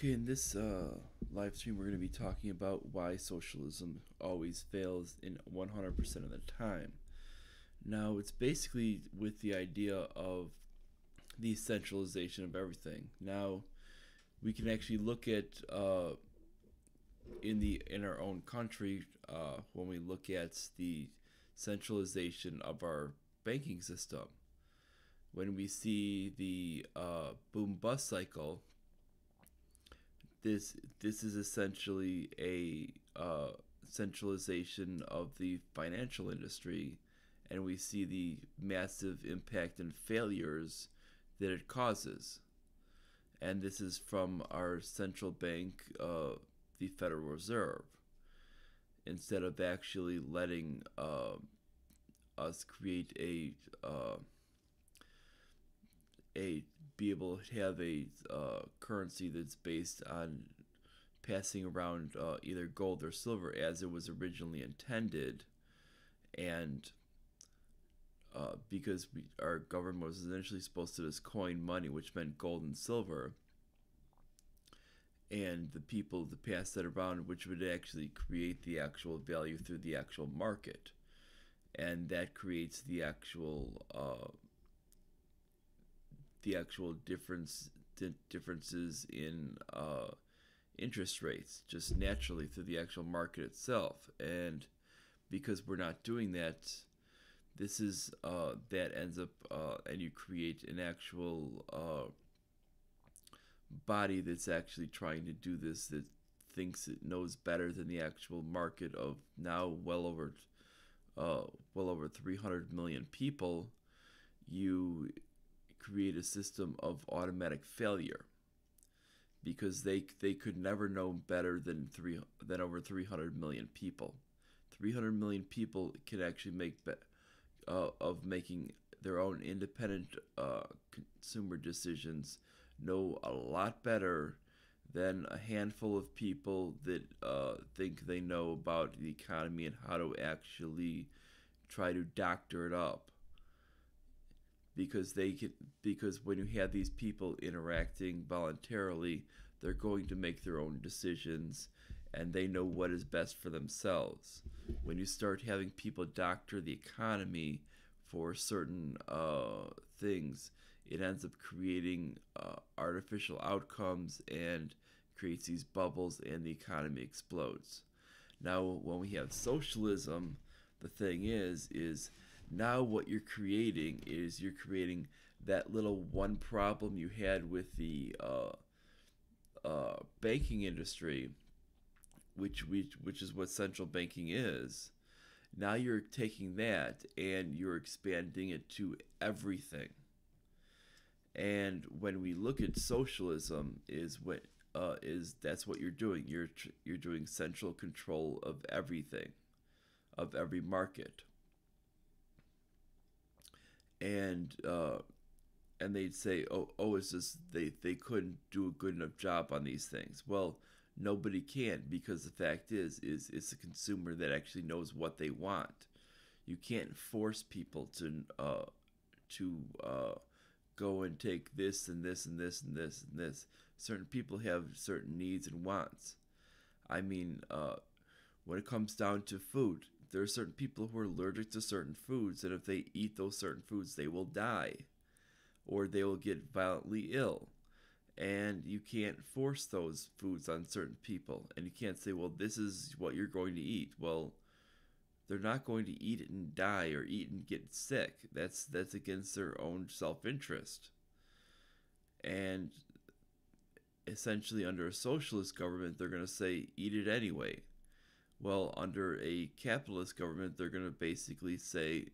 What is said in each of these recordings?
Okay, in this live stream, we're going to be talking about why socialism always fails in 100% of the time. Now, it's basically with the idea of the centralization of everything. Now, we can actually look at in our own country when we look at the centralization of our banking system. When we see the boom bust cycle, this is essentially a centralization of the financial industry, and we see the massive impact and failures that it causes. And this is from our central bank, the Federal Reserve, instead of actually letting us create a be able to have a currency that's based on passing around either gold or silver as it was originally intended, and because our government was initially supposed to just coin money, which meant gold and silver, and the people to pass that around, which would actually create the actual value through the actual market, and that creates the actual differences in interest rates just naturally through the actual market itself. And because we're not doing that, this is that ends up and you create an actual body that's actually trying to do this, that thinks it knows better than the actual market of now well over 300 million people. You create a system of automatic failure because they could never know better than over 300 million people. 300 million people can actually make of making their own independent consumer decisions know a lot better than a handful of people that think they know about the economy and how to actually try to doctor it up. Because when you have these people interacting voluntarily, they're going to make their own decisions, and they know what is best for themselves. When you start having people doctor the economy for certain things, it ends up creating artificial outcomes and creates these bubbles, and the economy explodes. Now, when we have socialism, the thing is now what you're creating is you're creating that little one problem you had with the banking industry, which is what central banking is. Now you're taking that and you're expanding it to everything. And when we look at socialism, that's what you're doing. You're doing central control of everything, of every market. And they'd say, it's just they couldn't do a good enough job on these things. Well, nobody can, because the fact is it's the consumer that actually knows what they want. You can't force people to go and take this and this and this and this and this. Certain people have certain needs and wants. I mean, when it comes down to food, there are certain people who are allergic to certain foods, and if they eat those certain foods, they will die, or they will get violently ill. And you can't force those foods on certain people, and you can't say, well, this is what you're going to eat. Well, they're not going to eat it and die or eat and get sick. That's against their own self-interest. And essentially, under a socialist government, they're going to say, eat it anyway. Well, under a capitalist government, they're going to basically say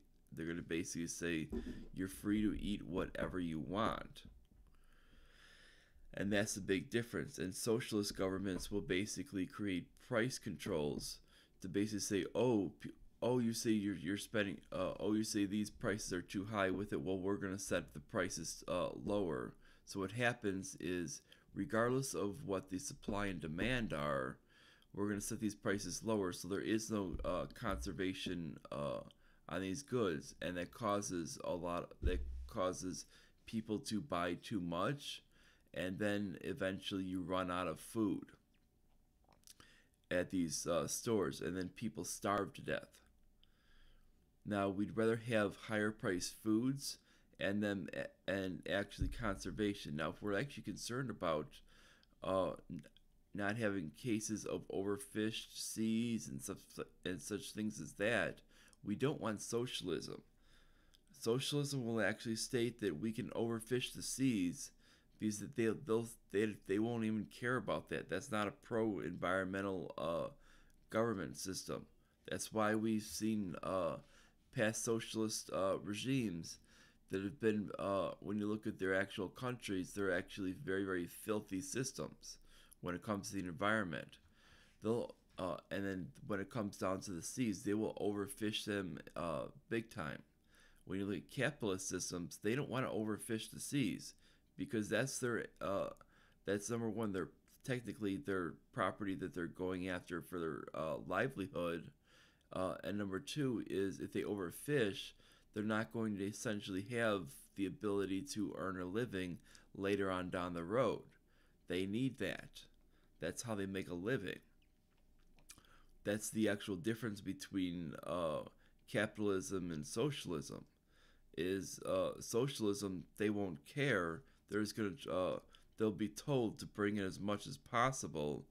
you're free to eat whatever you want. And that's the big difference. And socialist governments will basically create price controls to basically say, you say you're spending, you say these prices are too high with it. Well, we're going to set the prices lower. So what happens is, regardless of what the supply and demand are, we're going to set these prices lower, so there is no conservation on these goods, and that causes people to buy too much, and then eventually you run out of food at these stores, and then people starve to death. Now we'd rather have higher priced foods and actually conservation. Now, if we're actually concerned about uh, not having cases of overfished seas and such things as that, we don't want socialism. Socialism will actually state that we can overfish the seas because they won't even care about that. That's not a pro environmental government system. That's why we've seen past socialist regimes that have been, when you look at their actual countries, they're actually very, very filthy systems when it comes to the environment. And then when it comes down to the seas, they will overfish them big time. When you look at capitalist systems, they don't want to overfish the seas because that's number one, their technically their property that they're going after for their livelihood, and number two is if they overfish, they're not going to essentially have the ability to earn a living later on down the road. They need that. That's how they make a living. That's the actual difference between capitalism and socialism. Is socialism, they won't care. They'll be told to bring in as much as possible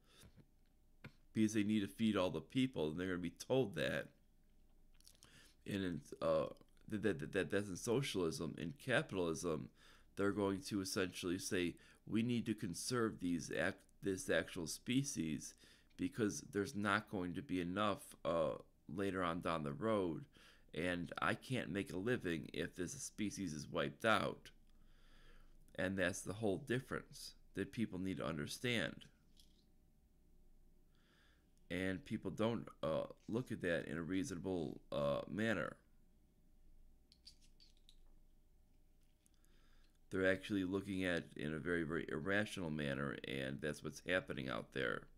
because they need to feed all the people, and they're going to be told that. And that's in socialism. In capitalism, they're going to essentially say we need to conserve this actual species because there's not going to be enough later on down the road, and I can't make a living if this species is wiped out. And that's the whole difference that people need to understand. And people don't look at that in a reasonable manner. They're actually looking at it in a very, very irrational manner, and that's what's happening out there.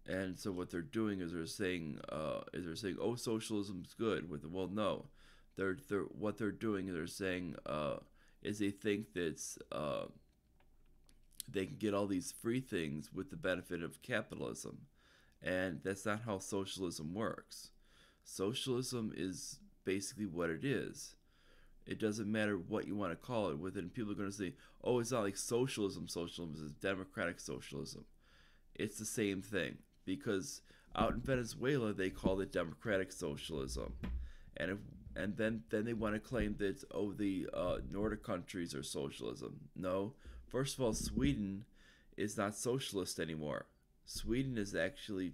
And so what they're doing is they're saying, oh, socialism's good. Well, no, what they're doing is they're saying is they think that they can get all these free things with the benefit of capitalism, and that's not how socialism works. Socialism is basically what it is. It doesn't matter what you want to call it. Within people are going to say, "Oh, it's not like socialism. Socialism is democratic socialism." It's the same thing because out in Venezuela they call it democratic socialism, and then they want to claim that the Nordic countries are socialism. No, first of all, Sweden is not socialist anymore. Sweden has actually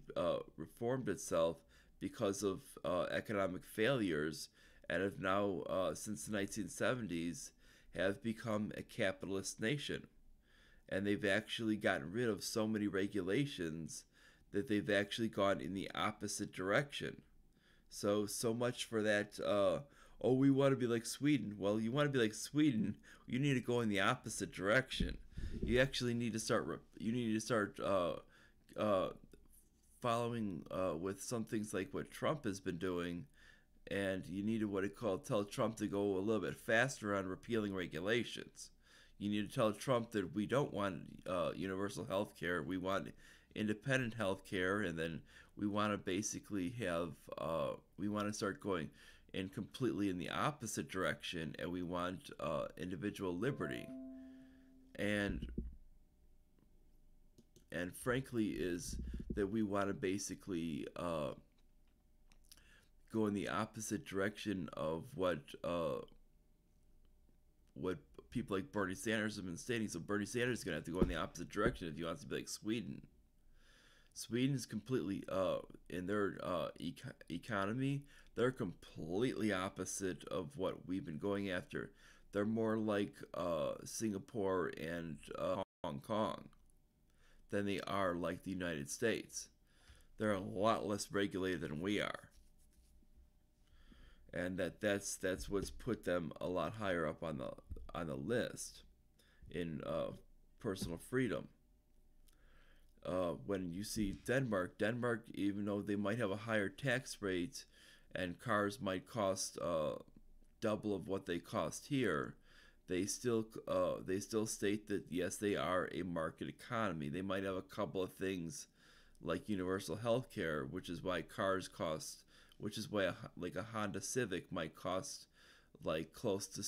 reformed itself because of economic failures, and have now, since the 1970s, have become a capitalist nation. And they've actually gotten rid of so many regulations that they've actually gone in the opposite direction. So much for that. We want to be like Sweden. Well, you want to be like Sweden, you need to go in the opposite direction. You actually need to start. Following with some things like what Trump has been doing, and you need to tell Trump to go a little bit faster on repealing regulations. You need to tell Trump that we don't want universal health care. We want independent health care, and then we want to basically we want to start going in completely in the opposite direction, and we want individual liberty. And frankly is that we want to basically go in the opposite direction of what people like Bernie Sanders have been stating. So Bernie Sanders is going to have to go in the opposite direction if he wants to be like Sweden. Sweden is completely in their economy. They're completely opposite of what we've been going after. They're more like Singapore and Hong Kong than they are like the United States. They're a lot less regulated than we are, and that's what's put them a lot higher up on the list in personal freedom. When you see Denmark, even though they might have a higher tax rate and cars might cost double of what they cost here, they still state that yes, they are a market economy. They might have a couple of things like universal health care, which is why cars cost, which is why like a Honda Civic might cost like close to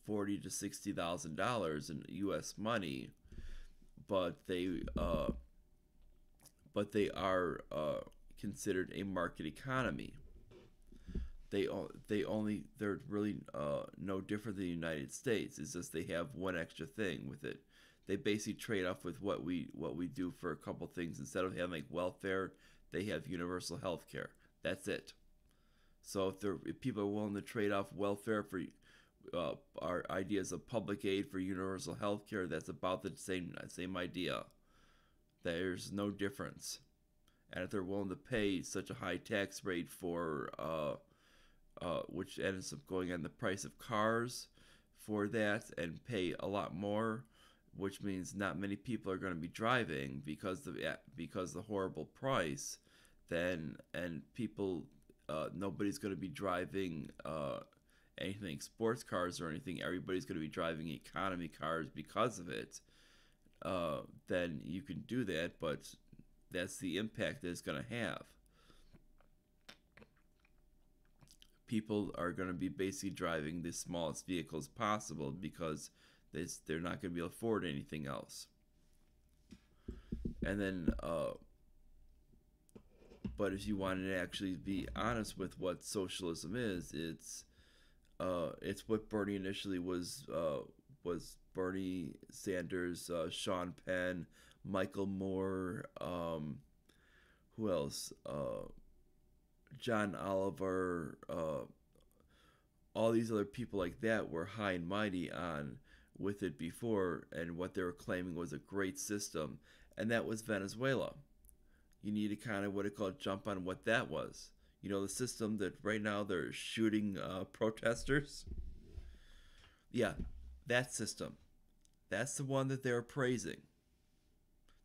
$40,000 to $60,000 in U.S. money, but they are considered a market economy. They're really no different than the United States. It's just they have one extra thing with it. They basically trade off with what we do for a couple things. Instead of having like welfare, they have universal health care. That's it. So if people are willing to trade off welfare for our ideas of public aid for universal health care, that's about the same idea. There's no difference. And if they're willing to pay such a high tax rate for which ends up going on the price of cars for that, and pay a lot more, which means not many people are going to be driving because the horrible price. Then and people nobody's going to be driving anything sports cars or anything. Everybody's going to be driving economy cars because of it. Then you can do that, but that's the impact that it's going to have. People are going to be basically driving the smallest vehicles possible because they're not going to be able to afford anything else. And then, but if you wanted to actually be honest with what socialism is, it's what Bernie initially was Bernie Sanders, Sean Penn, Michael Moore, who else? John Oliver, all these other people like that were high and mighty on with it before, and what they were claiming was a great system, and that was Venezuela. You need to kind of what it called jump on what that was. You know, the system that right now they're shooting protesters. Yeah, that system. That's the one that they're praising.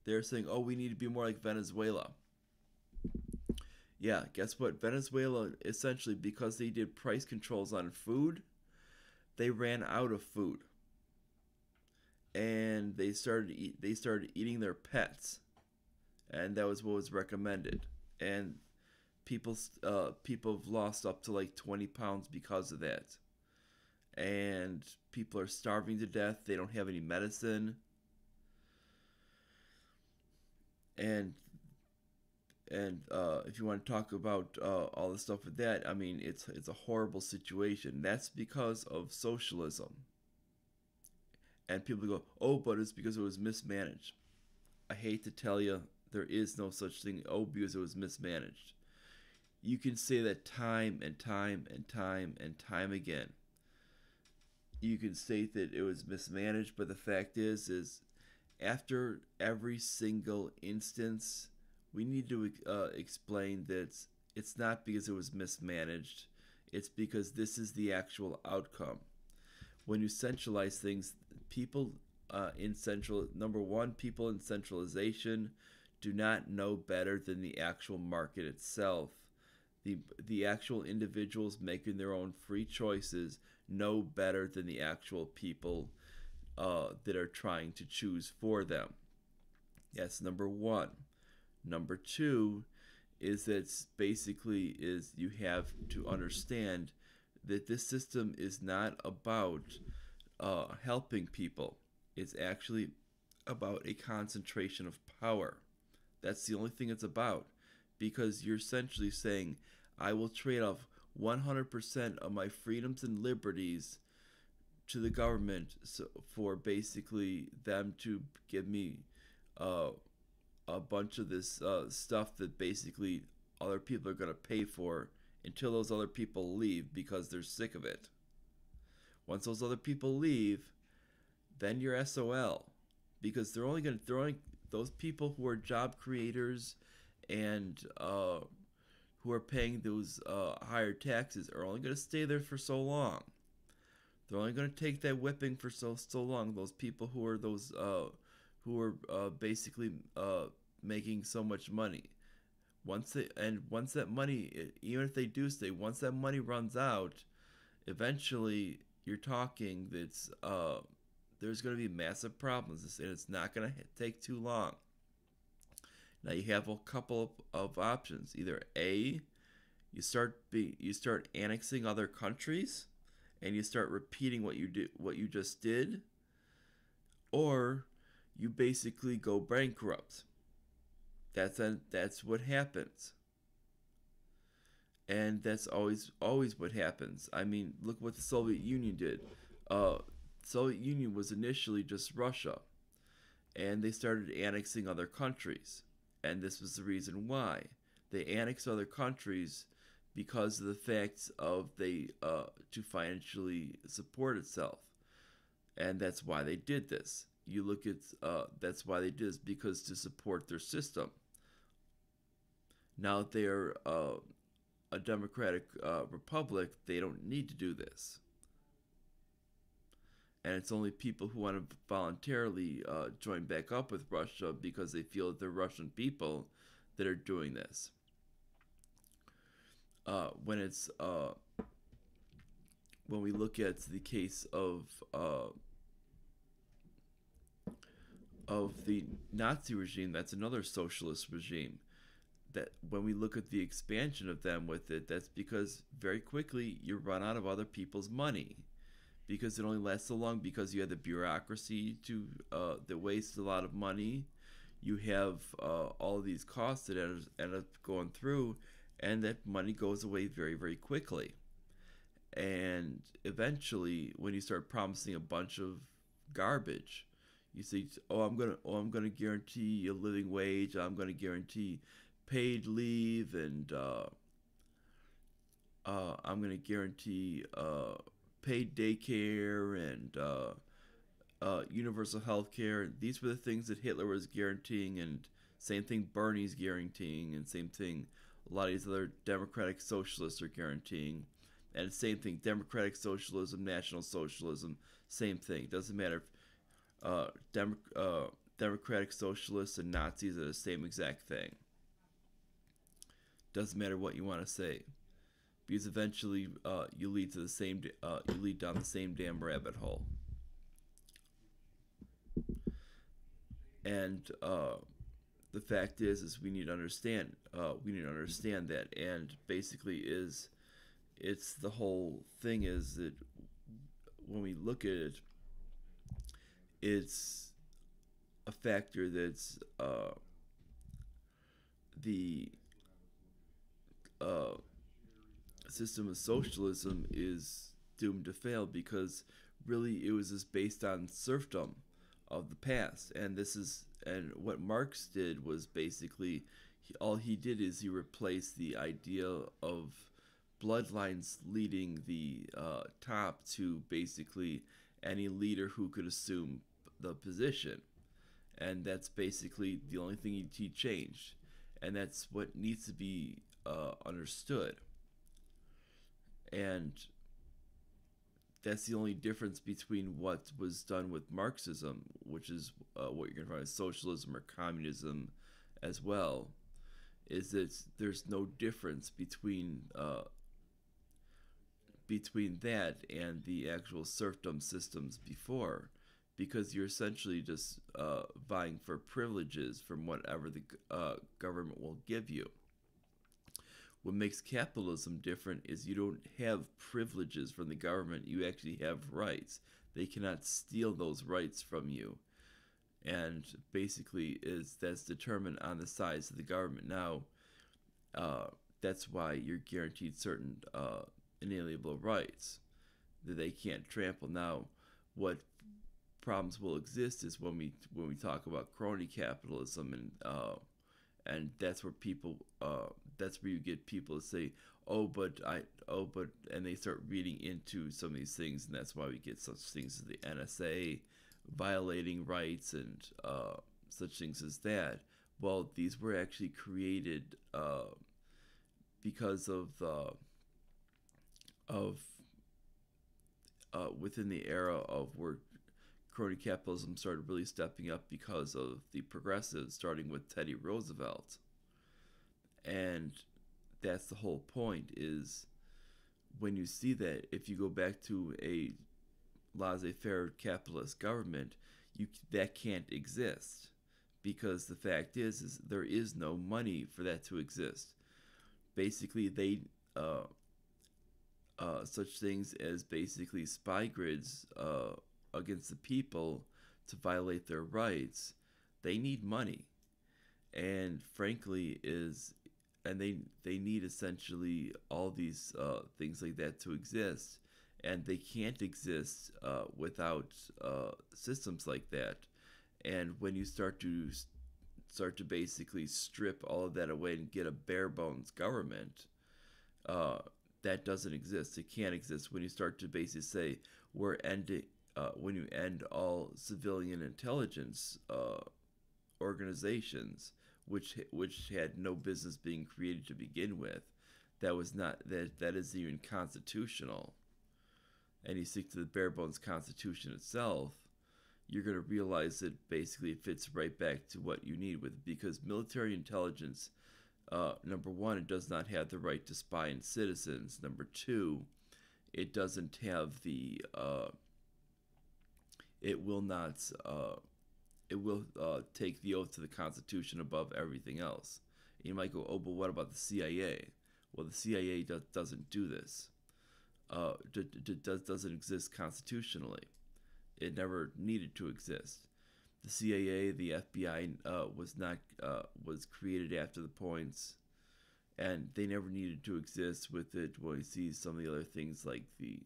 They're saying, oh, we need to be more like Venezuela. Yeah, guess what? Venezuela, essentially, because they did price controls on food, they ran out of food. And they started eating their pets. And that was what was recommended. And people have lost up to like 20 pounds because of that. And people are starving to death. They don't have any medicine. And if you want to talk about all the stuff with that, I mean, it's a horrible situation. That's because of socialism. And people go, oh, but it's because it was mismanaged. I hate to tell you, there is no such thing, oh, because it was mismanaged. You can say that time and time and time and time again. You can state that it was mismanaged, but the fact is after every single instance, we need to explain that it's not because it was mismanaged. It's because this is the actual outcome. When you centralize things, people number one, people in centralization do not know better than the actual market itself. The actual individuals making their own free choices know better than the actual people that are trying to choose for them. That's number one. Number two is that basically is you have to understand that this system is not about helping people. It's actually about a concentration of power. That's the only thing it's about, because you're essentially saying, I will trade off 100% of my freedoms and liberties to the government for basically them to give me a bunch of this stuff that basically other people are going to pay for until those other people leave because they're sick of it. Once those other people leave, then you're SOL, because those people who are job creators and who are paying those higher taxes are only going to stay there for so long. They're only going to take that whipping for so long. Those people who are basically making so much money. Once that money, even if they do stay, once that money runs out, eventually you're talking that's there's going to be massive problems, and it's not going to take too long. Now you have a couple of options. Either A, you start annexing other countries, and you start repeating what you just did, or you basically go bankrupt. That's what happens, and that's always what happens. I mean, look what the Soviet Union did. Uh, Soviet Union was initially just Russia, and they started annexing other countries, and this was the reason why they annexed other countries, because of the fact of they to financially support itself, and that's why they did this. You look at that's why they did this, because to support their system. Now they're a democratic republic, they don't need to do this. And it's only people who want to voluntarily join back up with Russia because they feel that they're Russian people that are doing this. When it's when we look at the case of the Nazi regime, that's another socialist regime. That when we look at the expansion of them with it, that's because very quickly you run out of other people's money, because it only lasts so long, because you have the bureaucracy to that wastes a lot of money. You have all of these costs that end up going through, and that money goes away very, very quickly. And eventually, when you start promising a bunch of garbage, you say, I'm gonna guarantee a living wage. I'm gonna guarantee paid leave, and I'm gonna guarantee paid daycare and universal health care. These were the things that Hitler was guaranteeing, and same thing Bernie's guaranteeing, and same thing a lot of these other democratic socialists are guaranteeing. And same thing, democratic socialism, national socialism, same thing. Doesn't matter if democratic socialists and Nazis are the same exact thing. Doesn't matter what you want to say, because eventually you lead to the same you lead down the same damn rabbit hole. And the fact is we need to understand that, and basically it's the whole thing is that when we look at it, it's a factor that's the system of socialism is doomed to fail, because really it was just based on serfdom of the past. And what Marx did was basically all he did is he replaced the idea of bloodlines leading the top to basically any leader who could assume the position. And that's basically the only thing he changed, and that's what needs to be understood. And that's the only difference between what was done with Marxism, which is what you're going to find with socialism or communism as well, is that there's no difference between that and the actual serfdom systems before, because you're essentially just vying for privileges from whatever the government will give you. What makes capitalism different is you don't have privileges from the government, you actually have rights. They cannot steal those rights from you. And basically that's determined on the size of the government. Now, that's why you're guaranteed certain inalienable rights that they can't trample. Now, what problems will exist is when we talk about crony capitalism, and that's where you get people to say, and they start reading into some of these things, and that's why we get such things as the NSA violating rights and such things as that. Well, these were actually created because of within the era of where crony capitalism started really stepping up, because of the progressives, starting with Teddy Roosevelt. And that's the whole point, is when you see that, if you go back to a laissez-faire capitalist government, that can't exist, because the fact is there is no money for that to exist. Basically, they such things as basically spy grids against the people to violate their rights. They need money, and frankly, they need essentially all these things like that to exist, and they can't exist without systems like that. And when you start to basically strip all of that away and get a bare bones government, uh, that doesn't exist. It can't exist when you start to basically say we're ending. When you end all civilian intelligence organizations, which had no business being created to begin with, that is even constitutional, and you stick to the bare bones Constitution itself, you're going to realize that basically it fits right back to what you need with it, because military intelligence, number one, it does not have the right to spy on citizens. Number two, it doesn't have the it will not it will take the oath to the Constitution above everything else. And you might go, oh, but what about the CIA? Well, the CIA doesn't do this. Doesn't exist constitutionally. It never needed to exist. The CIA, the FBI was created after the points, and they never needed to exist with it. When you see some of the other things like the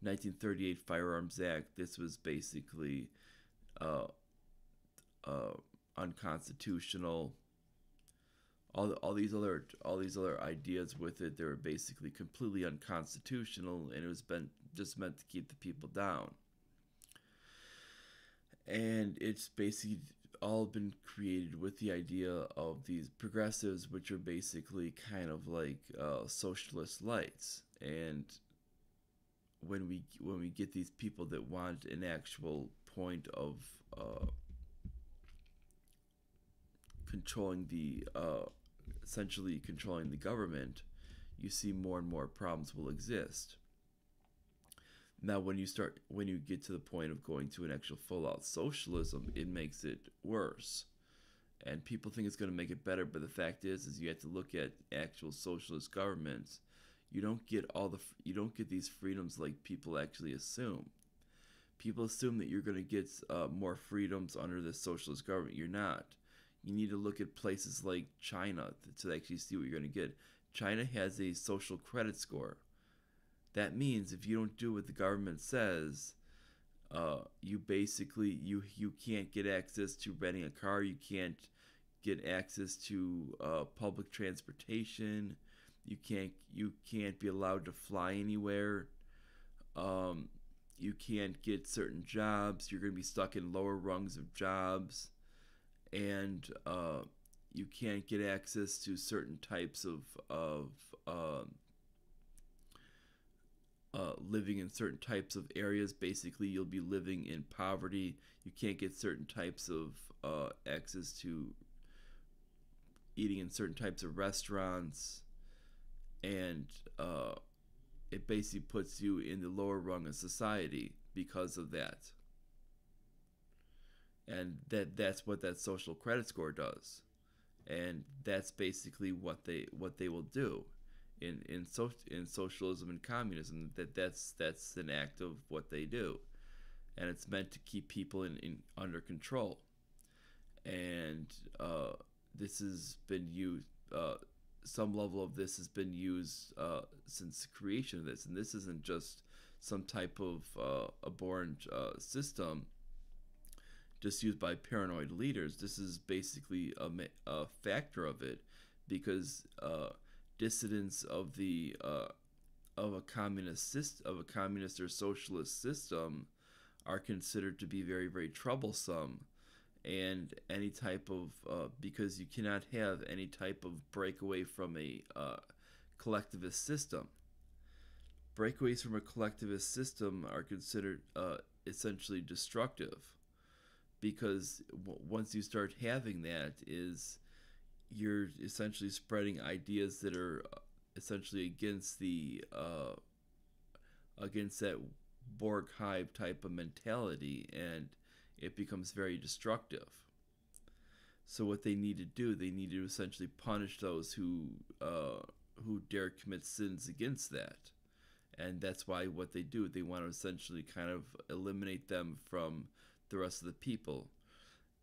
1938 Firearms Act, this was basically unconstitutional. All these other ideas with it, they were basically completely unconstitutional, and it was just meant to keep the people down. And it's basically all been created with the idea of these progressives, which are basically kind of like socialist lights. And when we get these people that want an actual point of controlling the essentially controlling the government, you see more and more problems will exist. Now, when you get to the point of going to an actual full-out socialism, it makes it worse. And people think it's going to make it better, but the fact is you have to look at actual socialist governments. You don't get these freedoms like people actually assume. People assume that you're going to get more freedoms under this socialist government. You're not. You need to look at places like China to actually see what you're going to get. China has a social credit score. That means if you don't do what the government says, you basically you can't get access to renting a car. You can't get access to public transportation. You can't be allowed to fly anywhere. You can't get certain jobs. You're going to be stuck in lower rungs of jobs, and you can't get access to certain types of living in certain types of areas. Basically, you'll be living in poverty. You can't get certain types of access to eating in certain types of restaurants, and it basically puts you in the lower rung of society because of that. And that's what that social credit score does, and that's basically what they will do in socialism and communism. That's an act of what they do, and it's meant to keep people in under control. And this has been used. Some level of this has been used since the creation of this, and this isn't just some type of abhorrent system just used by paranoid leaders. This is basically a factor of it, because dissidents of a communist or socialist system are considered to be very, very troublesome. And any type of because you cannot have any type of breakaway from a collectivist system. Breakaways from a collectivist system are considered essentially destructive, because once you start having that, you're essentially spreading ideas that are essentially against that Borg hive type of mentality, and it becomes very destructive. So what they need to do, they need to essentially punish those who dare commit sins against that. And that's why what they do, they want to essentially kind of eliminate them from the rest of the people.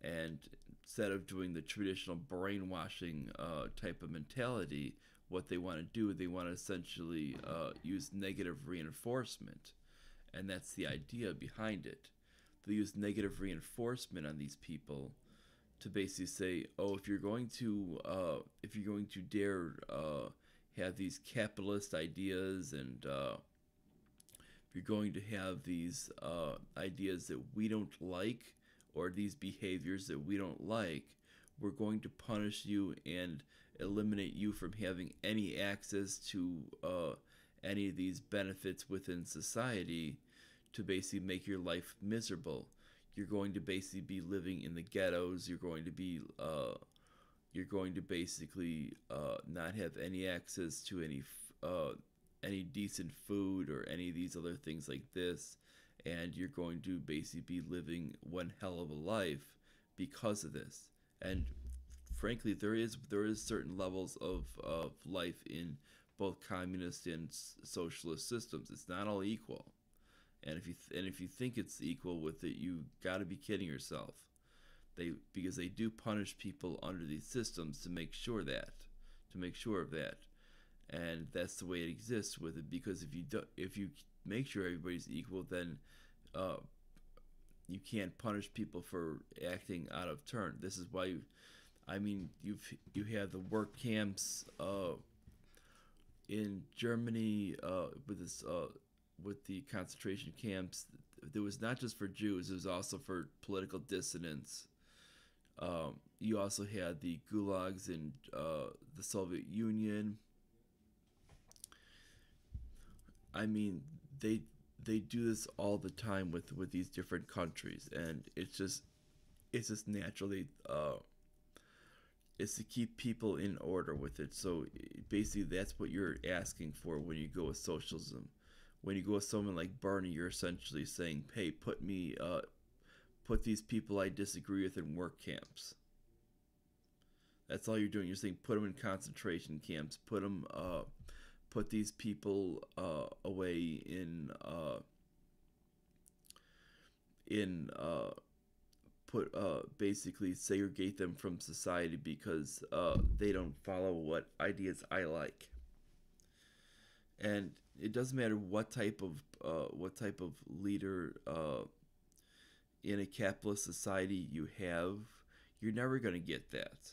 And instead of doing the traditional brainwashing type of mentality, what they want to do, they want to essentially use negative reinforcement. And that's the idea behind it. They use negative reinforcement on these people to basically say, oh, if you're going to dare have these capitalist ideas, and if you're going to have these ideas that we don't like, or these behaviors that we don't like, we're going to punish you and eliminate you from having any access to any of these benefits within society, to basically make your life miserable. You're going to basically be living in the ghettos. You're going to basically not have any access to any decent food or any of these other things like this, and you're going to basically be living one hell of a life because of this. And frankly, there is certain levels of life in both communist and socialist systems. It's not all equal. And if you think it's equal with it, you got to be kidding yourself. Because they do punish people under these systems to make sure of that, and that's the way it exists with it. Because if you make sure everybody's equal, then you can't punish people for acting out of turn. This is why you have the work camps in Germany with the concentration camps. There was not just for Jews, it was also for political dissidents. You also had the gulags in the Soviet Union. They do this all the time with these different countries, and it's just naturally it's to keep people in order with it. So basically, that's what you're asking for when you go with socialism. When you go with someone like Bernie, you're essentially saying, "Hey, put these people I disagree with in work camps." That's all you're doing. You're saying put them in concentration camps. Put these people away basically segregate them from society because they don't follow what ideas I like. And it doesn't matter what type of leader in a capitalist society you have, you're never going to get that.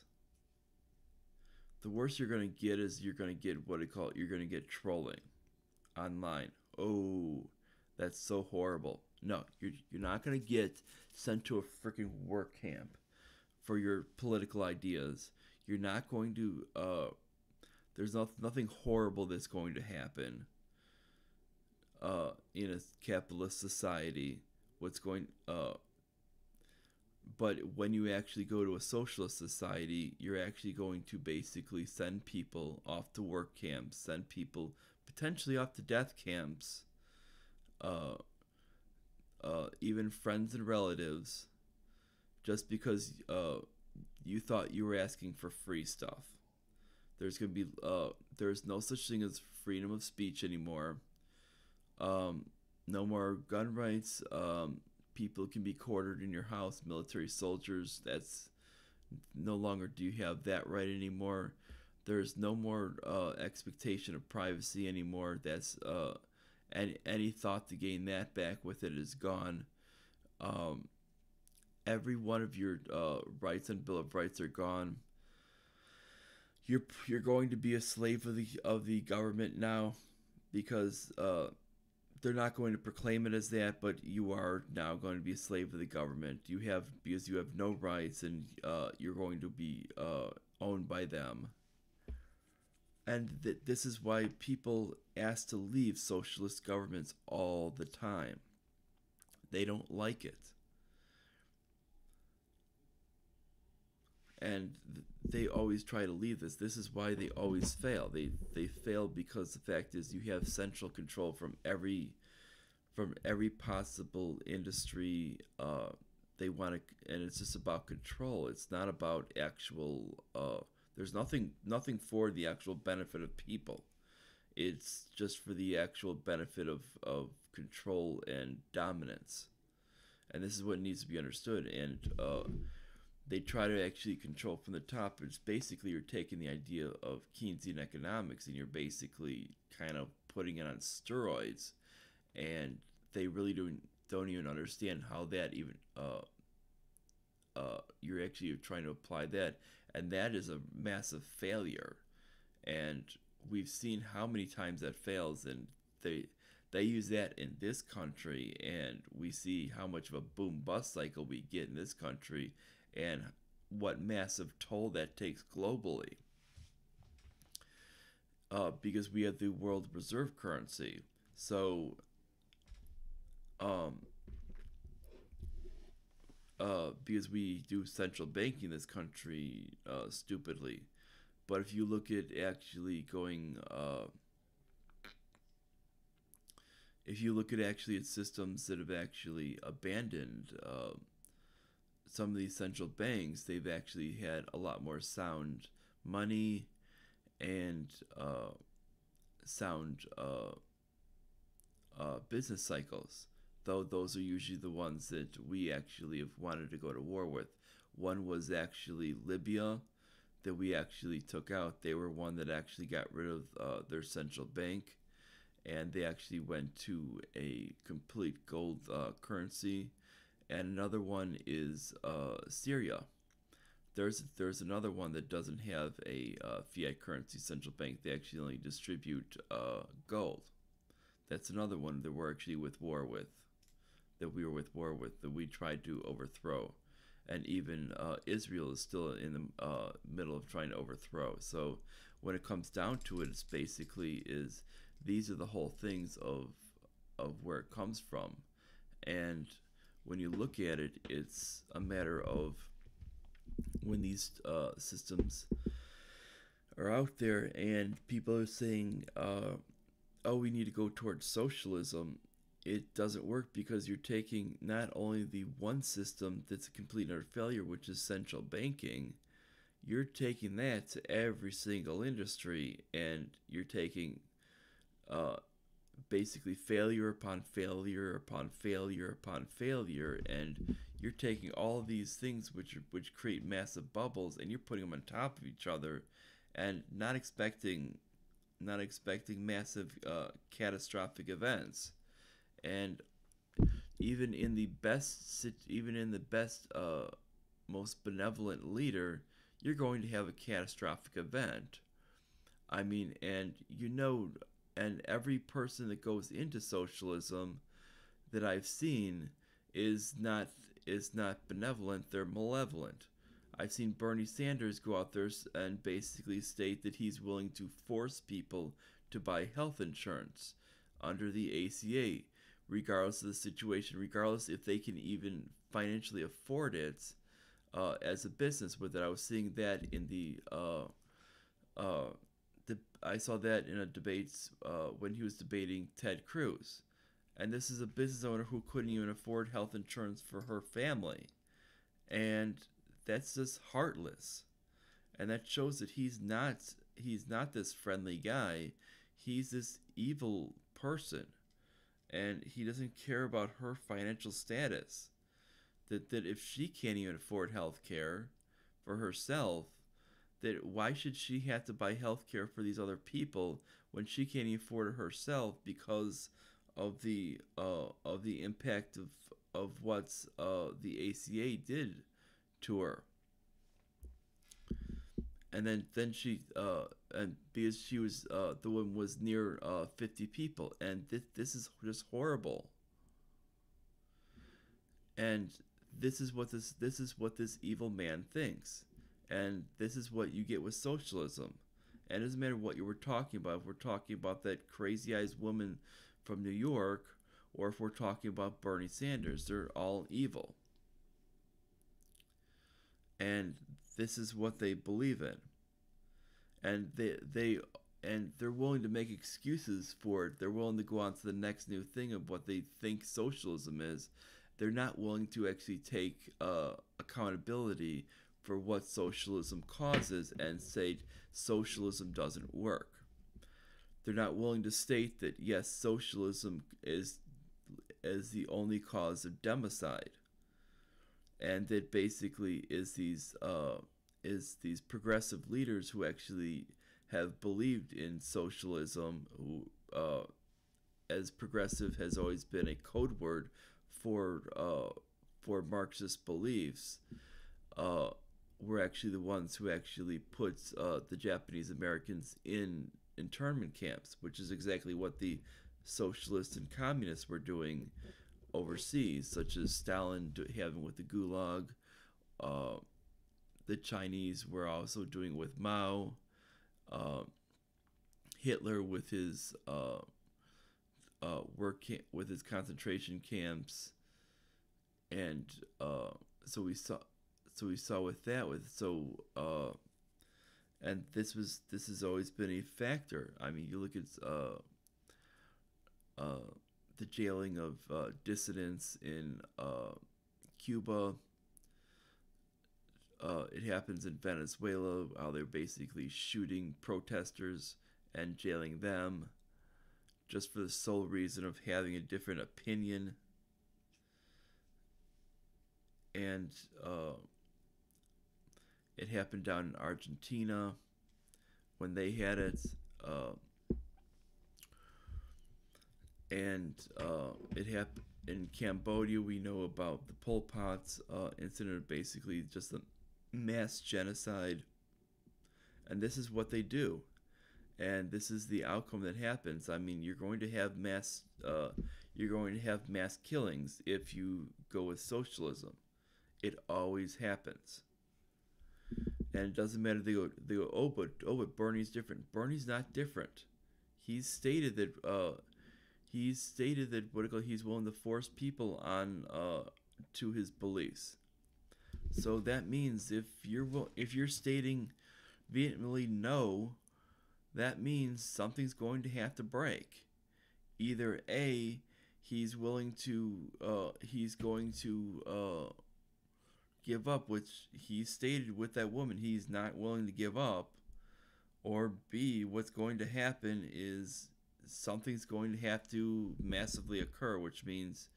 The worst you're going to get is you're going to get you're going to get trolling online. Oh, that's so horrible. No, you're not going to get sent to a freaking work camp for your political ideas. You're not going to there's nothing horrible that's going to happen in a capitalist society. But when you actually go to a socialist society, you're actually going to basically send people off to work camps, send people potentially off to death camps, even friends and relatives, just because you thought you were asking for free stuff. There's no such thing as freedom of speech anymore. No more gun rights. People can be quartered in your house. Military soldiers, that's no longer do you have that right anymore. There's no more expectation of privacy anymore. That's any thought to gain that back with it is gone. Every one of your rights and Bill of Rights are gone. You're going to be a slave of the government now, because they're not going to proclaim it as that, but you are now going to be a slave of the government. Because you have no rights, and you're going to be owned by them. And this is why people ask to leave socialist governments all the time. They don't like it. And they always try to leave this. This is why they always fail. They fail because the fact is you have central control from from every possible industry. They want to, and it's just about control. It's not about actual. There's nothing for the actual benefit of people. It's just for the actual benefit of control and dominance. And this is what needs to be understood. And they try to actually control from the top. It's basically you're taking the idea of Keynesian economics and you're basically kind of putting it on steroids. And they really don't even understand how that even you're actually trying to apply that, and that is a massive failure. And we've seen how many times that fails, and they use that in this country, and we see how much of a boom bust cycle we get in this country, and what massive toll that takes globally. Because we have the world reserve currency, so because we do central banking in this country stupidly. But if you look at actually going, if you look at actually at systems that have actually abandoned some of these central banks, they've actually had a lot more sound money and sound business cycles. Though those are usually the ones that we actually have wanted to go to war with. One was actually Libya, that we actually took out. They were one that actually got rid of their central bank, and they actually went to a complete gold currency. And another one is Syria. There's another one that doesn't have a fiat currency central bank. They actually only distribute gold. That's another one that we're actually with war with. That we were with war with, that we tried to overthrow. And even Israel is still in the middle of trying to overthrow. So when it comes down to it, it's basically is these are the whole things of where it comes from. And when you look at it, it's a matter of when these systems are out there and people are saying, oh, we need to go towards socialism. It doesn't work because you're taking not only the one system that's a complete utter failure, which is central banking, you're taking that to every single industry, and you're taking basically failure upon failure upon failure upon failure, and you're taking all of these things which create massive bubbles, and you're putting them on top of each other, and not expecting massive catastrophic events. And even in the best most benevolent leader, you're going to have a catastrophic event. I mean, and and every person that goes into socialism that I've seen is not benevolent, they're malevolent. I've seen Bernie Sanders go out there and basically state that he's willing to force people to buy health insurance under the ACA, regardless of the situation, regardless if they can even financially afford it as a business. But that I was seeing that in I saw that in a debate when he was debating Ted Cruz, and this is a business owner who couldn't even afford health insurance for her family, and that's just heartless, and that shows that he's not this friendly guy. He's this evil person. And he doesn't care about her financial status. That if she can't even afford health care for herself, that why should she have to buy health care for these other people when she can't even afford it herself because of the impact of what's the ACA did to her. And then she and because she was the one was near 50 people, and this is just horrible. And this is what this evil man thinks, and this is what you get with socialism. And it doesn't matter what you were talking about. If we're talking about that crazy-eyed woman from New York, or if we're talking about Bernie Sanders, they're all evil. And this is what they believe in. And and they're willing to make excuses for it. They're willing to go on to the next new thing of what they think socialism is. They're not willing to actually take accountability for what socialism causes and say socialism doesn't work. They're not willing to state that yes, socialism is the only cause of democide, and that basically is these progressive leaders who actually have believed in socialism, who as progressive has always been a code word for Marxist beliefs, were actually the ones who actually put the Japanese Americans in internment camps, which is exactly what the socialists and communists were doing overseas, such as Stalin having with the Gulag. The Chinese were also doing with Mao. Hitler with his with his concentration camps, and so we saw with that and this has always been a factor. I mean, you look at the jailing of dissidents in Cuba. It happens in Venezuela, how they're basically shooting protesters and jailing them just for the sole reason of having a different opinion. And it happened down in Argentina when they had it. And it happened in Cambodia. We know about the Pol Pot's incident, basically just a mass genocide. And this is what they do. And this is the outcome that happens. I mean, you're going to have mass killings if you go with socialism. It always happens. And it doesn't matter. They go. Oh, but Bernie's different. Bernie's not different. He's stated that. He's willing to force people on to his beliefs. So that means if you're stating vehemently no, that means something's going to have to break. Either A, he's going to give up, which he stated with that woman he's not willing to give up, or B, what's going to happen is something's going to have to massively occur, which means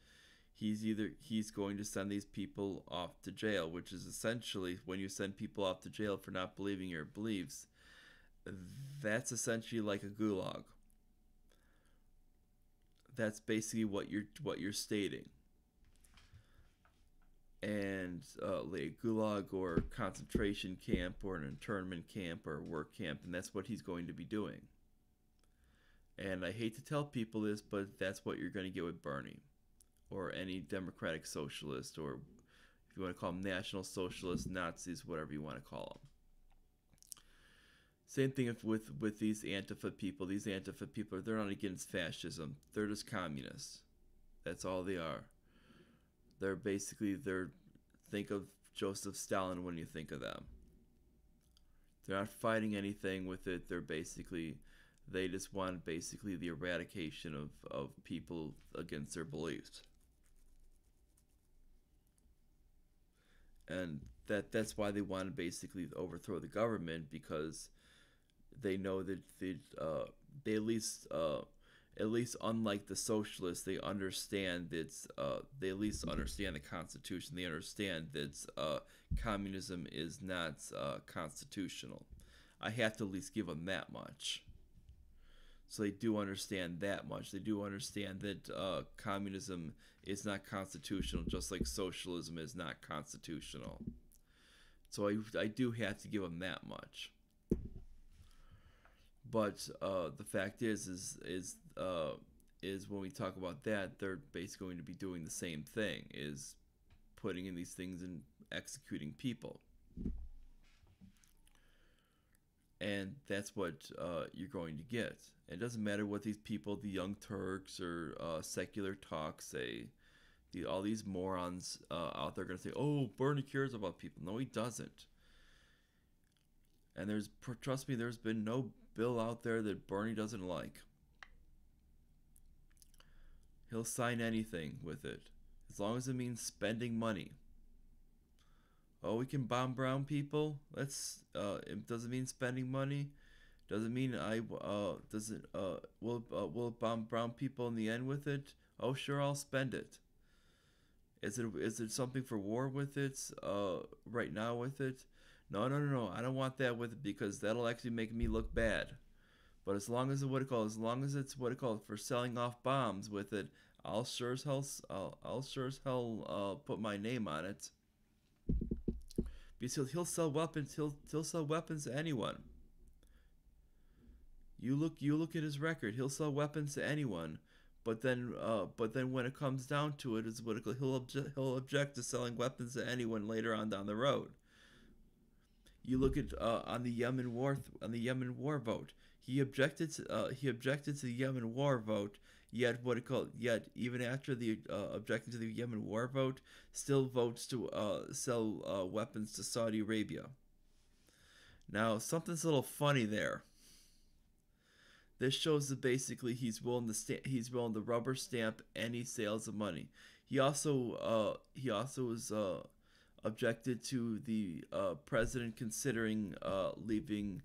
he's going to send these people off to jail, which is essentially when you send people off to jail for not believing your beliefs, that's essentially like a gulag. That's basically what you're stating. And like a gulag or concentration camp or an internment camp or a work camp, and that's what he's going to be doing. And I hate to tell people this, but that's what you're going to get with Bernie or any democratic socialist, or if you want to call them national socialists, Nazis, whatever you want to call them. Same thing with these Antifa people. These Antifa people, they're not against fascism. They're just communists. That's all they are. Think of Joseph Stalin when you think of them. They're not fighting anything with it. They just want basically the eradication of people against their beliefs. And that's why they want to basically overthrow the government, because they know that they at least unlike the socialists, they understand that they at least understand the Constitution. They understand that communism is not constitutional. I have to at least give them that much. So they do understand that much. They do understand that communism is not constitutional, just like socialism is not constitutional. So I do have to give them that much. But the fact is when we talk about that, they're basically going to be doing the same thing, is putting in these things and executing people. And that's what you're going to get. It doesn't matter what these people, the Young Turks or Secular Talk, say. All these morons out there are going to say, oh, Bernie cares about people. No, he doesn't. And trust me, there's been no bill out there that Bernie doesn't like. He'll sign anything with it, as long as it means spending money. Oh, we can bomb brown people. It doesn't mean spending money. Doesn't mean doesn't will it bomb brown people in the end with it? Oh, sure, I'll spend it. Is it something for war with it? Right now with it? No, no, no, no. I don't want that with it because that'll actually make me look bad. But as long as it's what it called for selling off bombs with it, I'll sure as hell put my name on it. Because he'll sell weapons. He'll sell weapons to anyone. You look at his record. He'll sell weapons to anyone. But then when it comes down to it, is what he'll object to selling weapons to anyone later on down the road. You look at on the Yemen war vote. He objected to the Yemen war vote. Yet even after the objecting to the Yemen war vote, still votes to sell weapons to Saudi Arabia. Now something's a little funny there. This shows that basically he's willing to rubber stamp any sales of money. He also was objected to the president considering leaving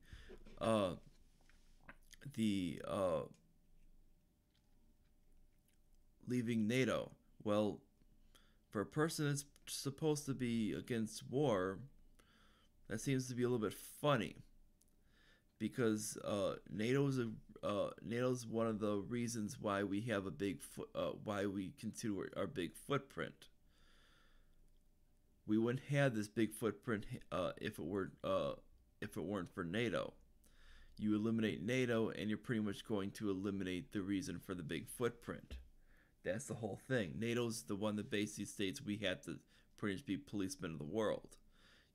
the leaving NATO. Well, for a person that's supposed to be against war, that seems to be a little bit funny, because NATO's one of the reasons why we have why we continue our big footprint. We wouldn't have this big footprint if it weren't for NATO. You eliminate NATO, and you're pretty much going to eliminate the reason for the big footprint. That's the whole thing. NATO's the one that basically states we have to pretty much be policemen of the world.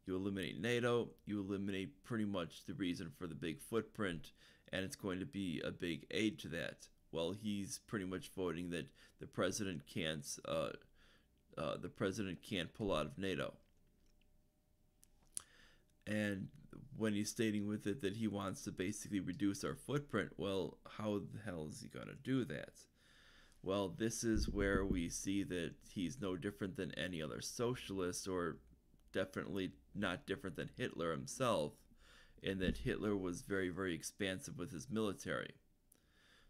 You eliminate NATO, you eliminate pretty much the reason for the big footprint, and it's going to be a big aid to that. Well, he's pretty much voting that the president can't pull out of NATO. And when he's stating with it that he wants to basically reduce our footprint, well, how the hell is he going to do that? Well, this is where we see that he's no different than any other socialist, or definitely not different than Hitler himself, in that Hitler was very, very expansive with his military.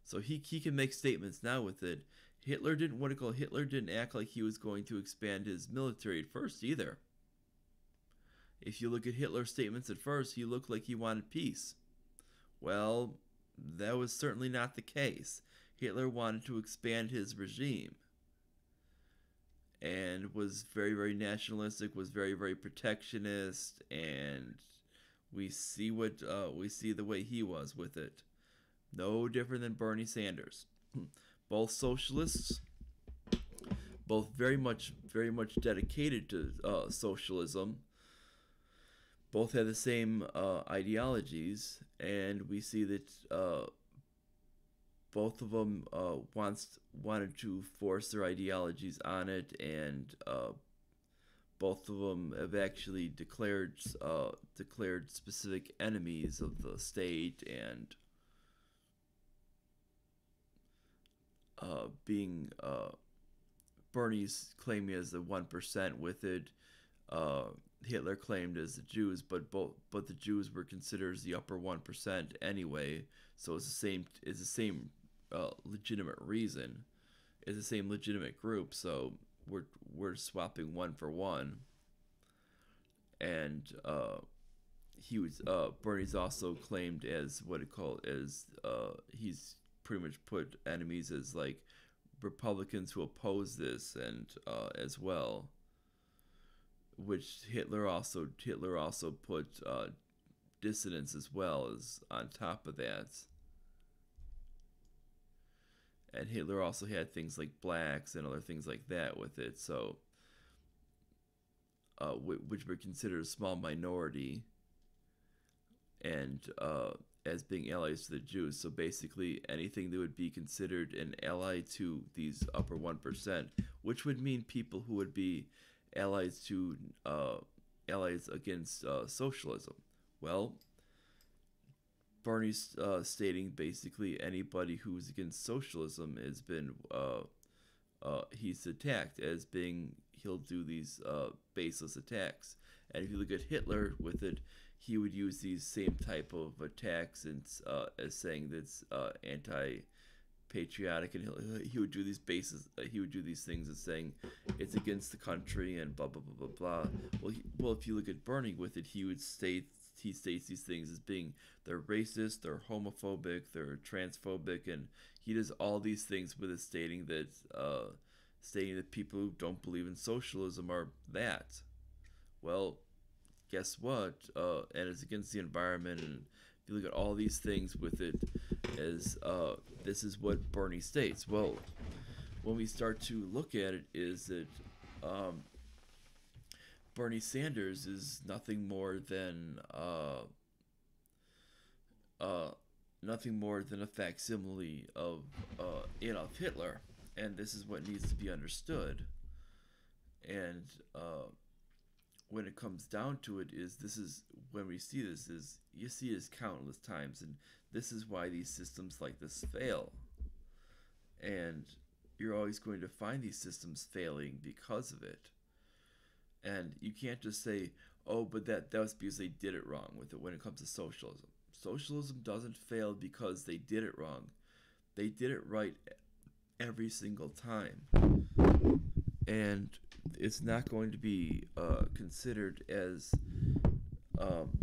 So he can make statements now with it. Hitler didn't act like he was going to expand his military at first either. If you look at Hitler's statements at first, he looked like he wanted peace. Well, that was certainly not the case. Hitler wanted to expand his regime, and was very, very nationalistic, was very, very protectionist, and we see the way he was with it. No different than Bernie Sanders. Both socialists, both very much dedicated to socialism. Both have the same ideologies, and we see that both of them wanted to force their ideologies on it, and both of them have actually declared specific enemies of the state, and being Bernie's claiming as the 1% with it. Hitler claimed as the Jews, but the Jews were considered as the upper 1% anyway. So it's the same legitimate reason. It's the same legitimate group. So we're swapping one for one. And Bernie's also claimed as he's pretty much put enemies as like Republicans who oppose this, and as well, which Hitler also put dissidents as well as on top of that. And Hitler also had things like blacks and other things like that with it, so which were considered a small minority, and as being allies to the Jews. So basically anything that would be considered an ally to these upper 1%, which would mean people who would be allies against socialism. Well, Bernie's stating basically anybody who's against socialism has been he's attacked as being he'll do these baseless attacks. And if you look at Hitler with it, he would use these same type of attacks and as saying that's anti patriotic, and he would do these bases. He would do these things as saying it's against the country and blah blah blah blah blah. Well, if you look at Bernie with it, he states these things as being they're racist, they're homophobic, they're transphobic, and he does all these things with it stating that people who don't believe in socialism are that. Well, guess what? And it's against the environment, and if you look at all these things with it, as this is what Bernie states. Well, when we start to look at it, is that Bernie Sanders is nothing more than a facsimile of Adolf Hitler, and this is what needs to be understood. And when it comes down to it, is this is when we see this is you see this countless times, and this is why these systems like this fail. And you're always going to find these systems failing because of it. And you can't just say, oh, but that was because they did it wrong with it when it comes to socialism. Socialism doesn't fail because they did it wrong. They did it right every single time. And it's not going to be considered as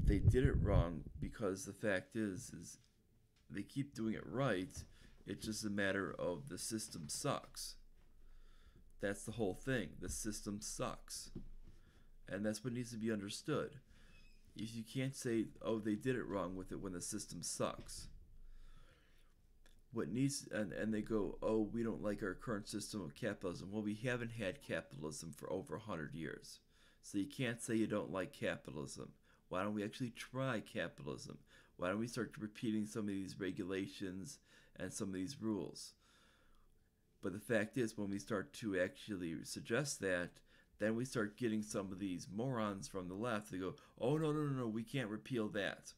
they did it wrong, because the fact is they keep doing it right. It's just a matter of the system sucks. That's the whole thing. The system sucks. And that's what needs to be understood. You can't say, oh, they did it wrong with it when the system sucks. What needs, and they go, oh, we don't like our current system of capitalism. Well, we haven't had capitalism for over 100 years. So you can't say you don't like capitalism. Why don't we actually try capitalism? Why don't we start repeating some of these regulations and some of these rules? But the fact is, when we start to actually suggest that, then we start getting some of these morons from the left. They go, oh, no, we can't repeal that.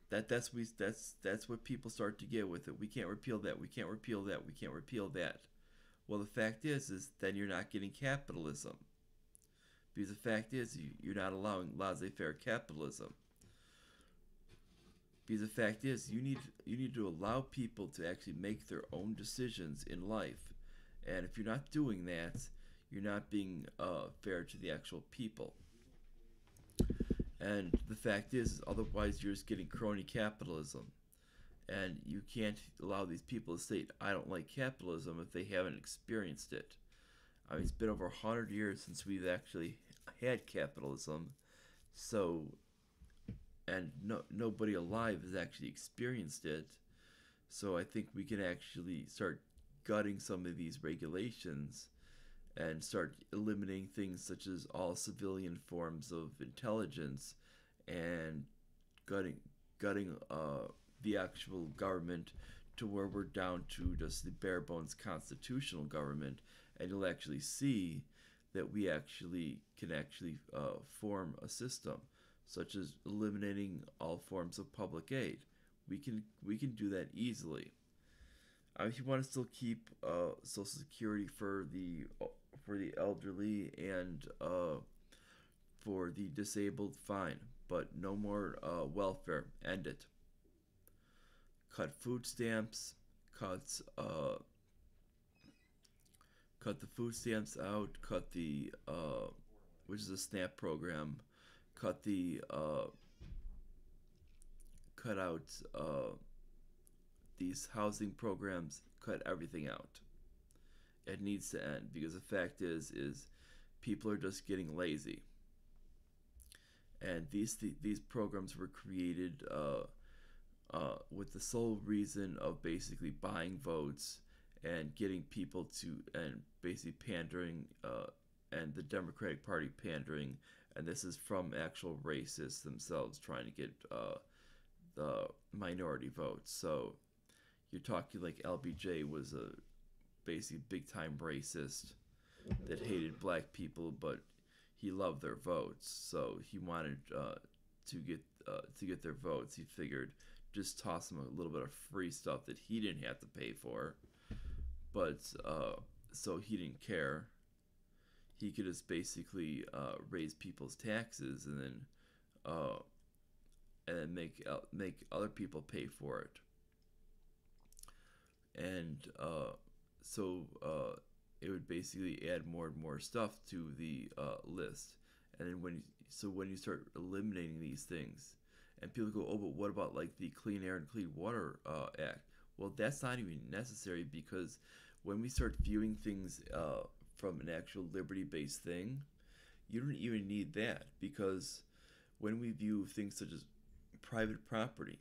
That's what people start to get with it. We can't repeal that. We can't repeal that. We can't repeal that. Well, the fact is then you're not getting capitalism. Because the fact is, you're not allowing laissez-faire capitalism. Because the fact is, you need to allow people to actually make their own decisions in life. And if you're not doing that, you're not being fair to the actual people. And the fact is, otherwise you're just getting crony capitalism. And you can't allow these people to say, I don't like capitalism, if they haven't experienced it. I mean, it's been over 100 years since we've actually had capitalism. So, and nobody alive has actually experienced it. So I think we can actually start gutting some of these regulations and start eliminating things such as all civilian forms of intelligence, and gutting the actual government to where we're down to just the bare bones constitutional government. And you'll actually see that we actually can form a system such as eliminating all forms of public aid. We can do that easily. If you want to still keep Social Security for the elderly and for the disabled, fine, but no more welfare. End it. Cut food stamps. Cut the food stamps out. Cut the which is a SNAP program. Cut out these housing programs. Cut everything out. It needs to end, because the fact is people are just getting lazy. And these programs were created with the sole reason of basically buying votes and getting people to, and basically pandering, and the Democratic Party pandering. And this is from actual racists themselves trying to get the minority votes. So you're talking like LBJ was a basically big time racist that hated black people, but he loved their votes, so he wanted to get to get their votes. He figured just toss him a little bit of free stuff that he didn't have to pay for, but so he didn't care. He could just basically raise people's taxes and make other people pay for it. And so it would basically add more and more stuff to the list. And then when you start eliminating these things, and people go, oh, but what about like the Clean Air and Clean Water Act? Well, that's not even necessary, because when we start viewing things from an actual liberty-based thing, you don't even need that, because when we view things such as private property,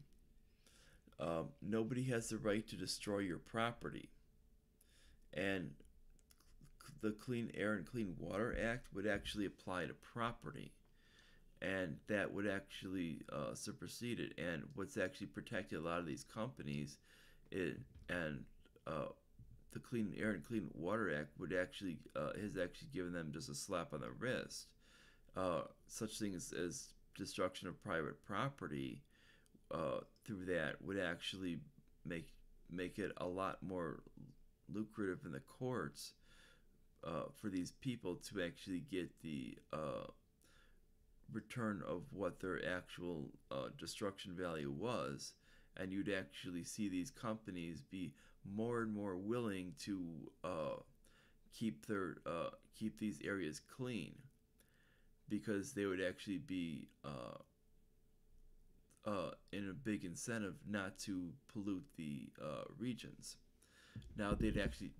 nobody has the right to destroy your property. And the Clean Air and Clean Water Act would actually apply to property, and that would actually supersede it. And what's actually protected a lot of these companies, and the Clean Air and Clean Water Act would actually has actually given them just a slap on the wrist. Such things as destruction of private property through that would actually make it a lot more lucrative in the courts for these people to actually get the return of what their actual destruction value was. And you'd actually see these companies be more and more willing to keep these areas clean, because they would actually be in a big incentive not to pollute the regions. Now there'd have to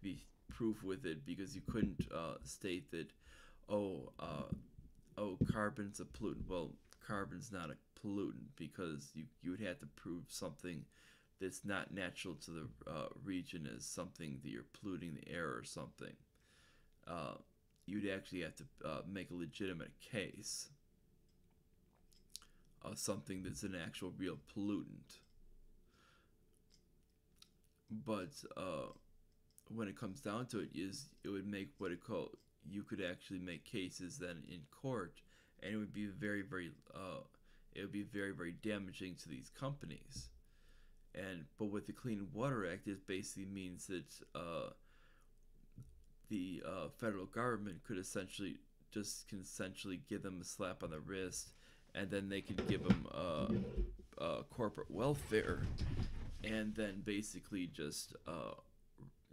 be proof with it, because you couldn't state that carbon's a pollutant. Well, carbon's not a pollutant, because you would have to prove something that's not natural to the region as something that you're polluting the air or something. You'd actually have to make a legitimate case of something that's an actual real pollutant. But when it comes down to it, it would make you could actually make cases then in court, and it would be very, very very damaging to these companies. But with the Clean Water Act, it basically means that the federal government could essentially give them a slap on the wrist, and then they could give them corporate welfare, and then basically just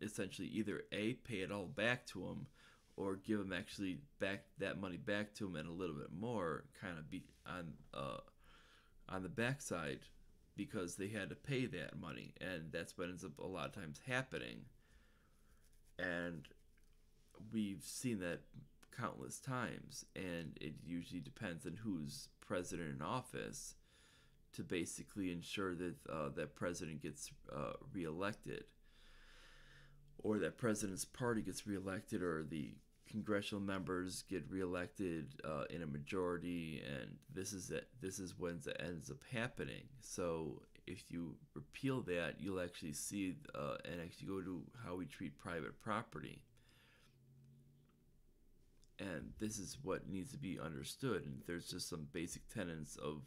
essentially either pay it all back to them, or give them actually that money back to them and a little bit more, kind of be on the backside, because they had to pay that money. And that's what ends up a lot of times happening. And we've seen that countless times, and it usually depends on who's president in office to basically ensure that that president gets reelected, or that president's party gets reelected, or the congressional members get reelected in a majority. And this is when it ends up happening. So if you repeal that, you'll actually see and actually go to how we treat private property. And this is what needs to be understood. And there's just some basic tenets of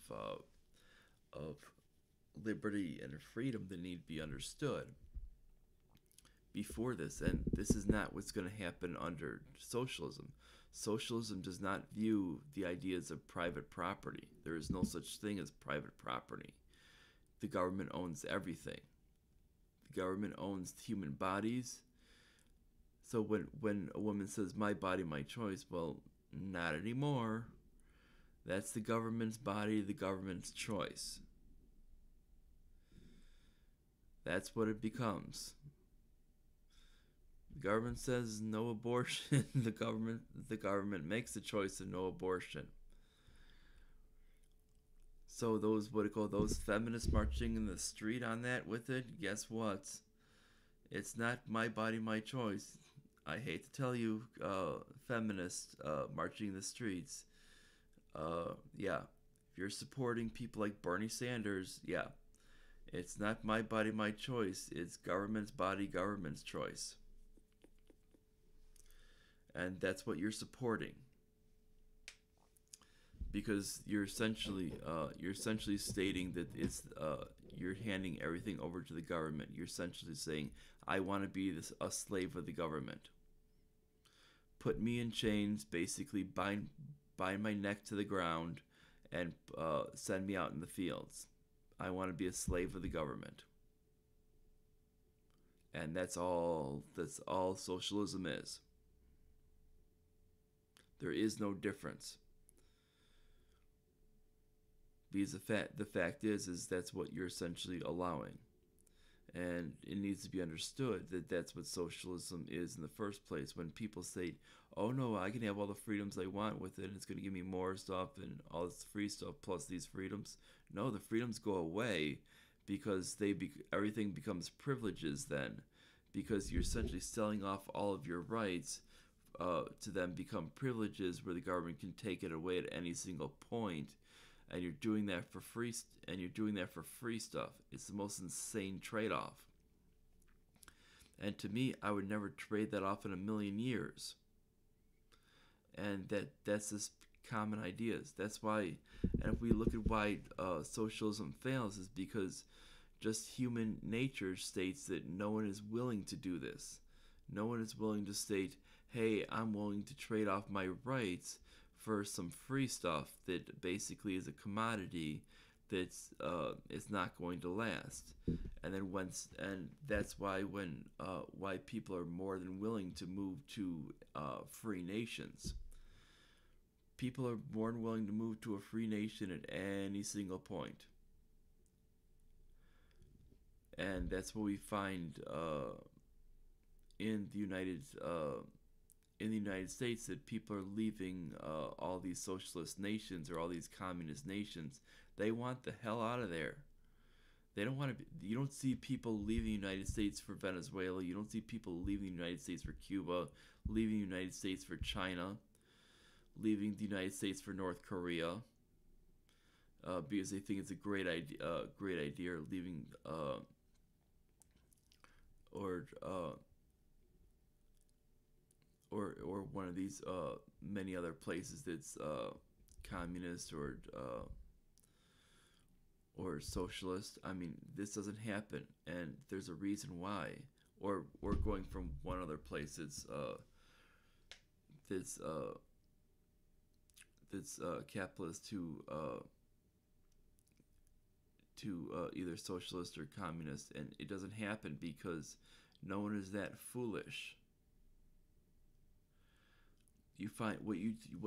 liberty and freedom that need to be understood before this. And this is not what's going to happen under socialism. Socialism does not view the ideas of private property. There is no such thing as private property. The government owns everything. The government owns human bodies. So when a woman says, my body, my choice, well, not anymore. That's the government's body, the government's choice. That's what it becomes. The government says no abortion. the government makes the choice of no abortion. So those feminists marching in the street on that with it, guess what? It's not my body, my choice. I hate to tell you, feminists marching in the streets. Yeah, if you're supporting people like Bernie Sanders, yeah, it's not my body, my choice. It's government's body, government's choice. And that's what you're supporting. because you're essentially stating that you're handing everything over to the government. You're essentially saying, I want to be a slave of the government. Put me in chains, basically bind my neck to the ground, and send me out in the fields. I want to be a slave of the government. And that's all socialism is. There is no difference. Because the fact is that's what you're essentially allowing. And it needs to be understood that that's what socialism is in the first place. When people say, oh no, I can have all the freedoms I want with it, and it's going to give me more stuff and all this free stuff plus these freedoms. No, the freedoms go away because everything becomes privileges then, because you're essentially selling off all of your rights to then become privileges where the government can take it away at any single point. And you're doing that for free, stuff. It's the most insane trade-off. And to me, I would never trade that off in a million years. And that's just common ideas. That's why, and if we look at why socialism fails, is because just human nature states that no one is willing to do this. No one is willing to state, hey, I'm willing to trade off my rights for some free stuff that basically is a commodity that's is not going to last. And then that's why why people are more than willing to move to free nations. People are more than willing to move to a free nation at any single point. And that's what we find in the United States, that people are leaving all these socialist nations or all these communist nations. They want the hell out of there. They don't want to. You don't see people leaving the United States for Venezuela. You don't see people leaving the United States for Cuba, leaving the United States for China, leaving the United States for North Korea, because they think it's a great idea. Leaving or one of these many other places that's communist or socialist. I mean, this doesn't happen, and there's a reason why. Or going from one other place that's capitalist to either socialist or communist, and it doesn't happen because no one is that foolish. You find what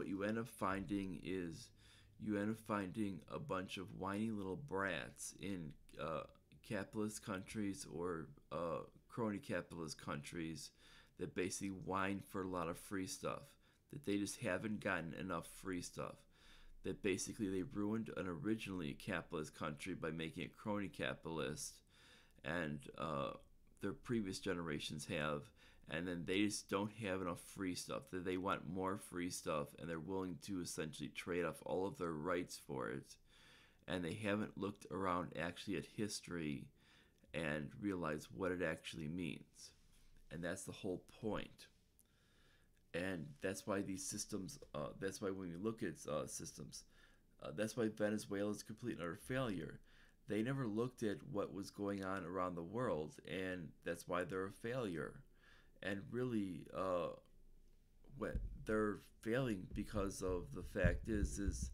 you end up finding is a bunch of whiny little brats in capitalist countries or crony capitalist countries that basically whine for a lot of free stuff, that they just haven't gotten enough free stuff, that basically they ruined an originally capitalist country by making it crony capitalist, and their previous generations have, and then they just don't have enough free stuff, that they want more free stuff, and they're willing to essentially trade off all of their rights for it, and they haven't looked around actually at history and realized what it actually means. And that's the whole point. And that's why these systems, that's why when we look at systems, that's why Venezuela is a complete and utter failure. They never looked at what was going on around the world, and that's why they're a failure. And really, what they're failing because of the fact is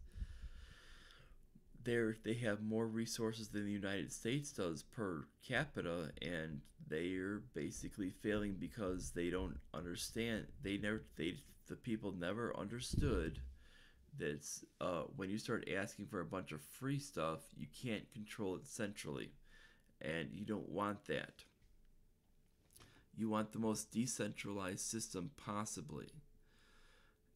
they have more resources than the United States does per capita, and they're basically failing because they don't understand. The people never understood that when you start asking for a bunch of free stuff, you can't control it centrally, and you don't want that. You want the most decentralized system possibly.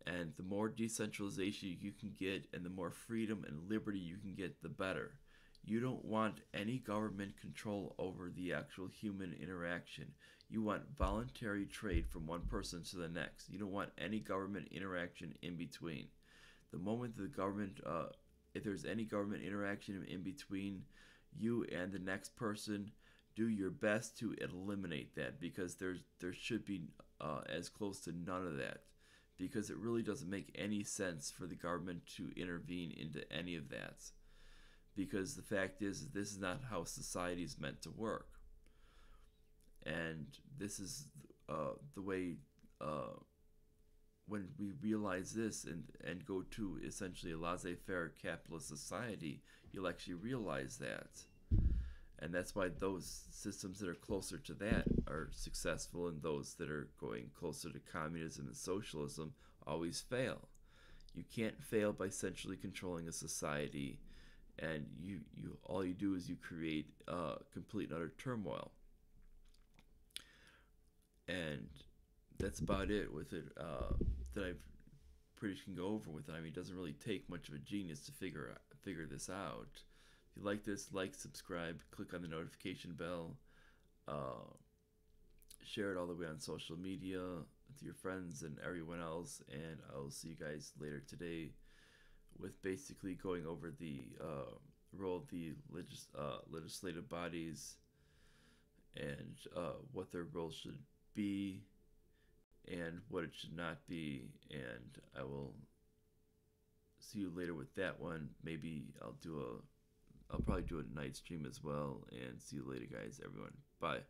And the more decentralization you can get and the more freedom and liberty you can get, the better. You don't want any government control over the actual human interaction. You want voluntary trade from one person to the next. You don't want any government interaction in between. The moment the government, if there's any government interaction in between you and the next person, do your best to eliminate that, because there should be as close to none of that, because it really doesn't make any sense for the government to intervene into any of that. Because the fact is, this is not how society is meant to work. And this is the way, when we realize this and go to essentially a laissez-faire capitalist society, you'll actually realize that. And that's why those systems that are closer to that are successful, and those that are going closer to communism and socialism always fail. You can't fail by centrally controlling a society, and you all you do is you create complete and utter turmoil. And that's about it with it that I've pretty can go over with it. I mean, it doesn't really take much of a genius to figure this out. If you like this, like, subscribe, click on the notification bell, share it all the way on social media to your friends and everyone else, and I'll see you guys later today with basically going over the role of the legislative bodies and what their role should be and what it should not be, and I will see you later with that one. Maybe I'll probably do a night stream as well, and see you later, guys, everyone. Bye.